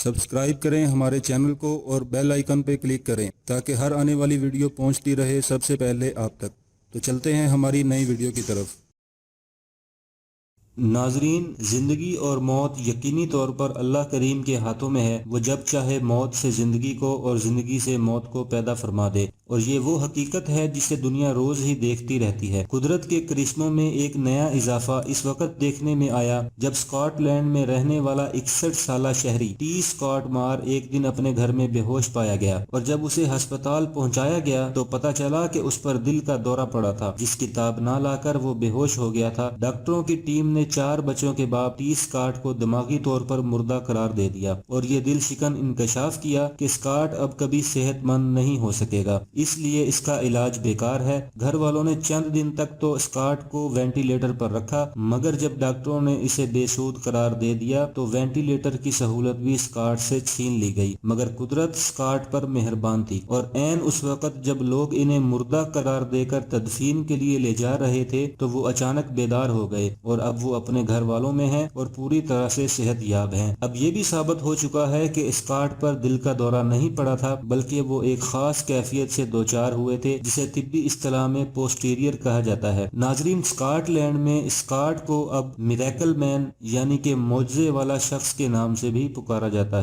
Subscribe کریں ہمارے channel کو اور بیل آئیکن پہ کلک کریں تاکہ ہر آنے والی ویڈیو پہنچتی رہے سب سے پہلے آپ تک۔ تو چلتے ہیں ہماری نئی ویڈیو کی طرف۔ ناظرین، زندگی اور موت یقینی طور پر اللہ کریم کے ہاتھوں میں ہے۔ وہ جب چاہے موت سے زندگی کو اور زندگی سے موت کو پیدا فرما دے، اور یہ وہ حقیقت ہے جسے دنیا روز ہی دیکھتی رہتی ہے۔ قدرت کے کرشموں میں ایک نیا اضافہ اس وقت دیکھنے میں آیا جب اسکاٹ لینڈ میں رہنے والا 61 سالہ شہری ٹی اسکاٹ مار ایک دن اپنے گھر میں بے ہوش پایا گیا، اور جب اسے ہسپتال پہنچایا گیا تو پتہ چلا کہ اس پر دل کا دورہ پڑا تھا، جس کی تاب نہ لا کر وہ بے ہوش ہو گیا تھا۔ ڈاکٹروں کی ٹیم نے 4 بچوں کے باپ ٹی اسکاٹ کو دماغی طور پر مردہ قرار دے دیا، اور یہ دل شکن انکشاف کیا کہ اسکاٹ اب کبھی صحت مند نہیں ہو سکے گا، اس لیے اس کا علاج بیکار ہے۔ گھر والوں نے چند دن تک تو اسکاٹ کو وینٹی لیٹر پر رکھا، مگر جب ڈاکٹروں نے اسے بے سود قرار دے دیا تو وینٹی لیٹر کی سہولت بھی اسکاٹ سے چھین لی گئی۔ مگر قدرت اسکاٹ پر مہربان تھی، اور عین اس وقت جب لوگ انہیں مردہ قرار دے کر تدفین کے لیے لے جا رہے تھے تو وہ اچانک بیدار ہو گئے، اور اب وہ اپنے گھر والوں میں ہیں اور پوری طرح سے صحت یاب ہیں۔ اب یہ بھی ثابت ہو چکا ہے کہ اسکاٹ پر دل کا دورہ نہیں پڑا تھا، بلکہ وہ ایک خاص کیفیت سے دوچار ہوئے تھے جسے طبی اصطلاح میں پوسٹیریئر کہا جاتا ہے۔ ناظرین، اسکاٹ لینڈ میں اسکاٹ کو اب میریکل مین یعنی کہ معجزے والا شخص کے نام سے بھی پکارا جاتا ہے۔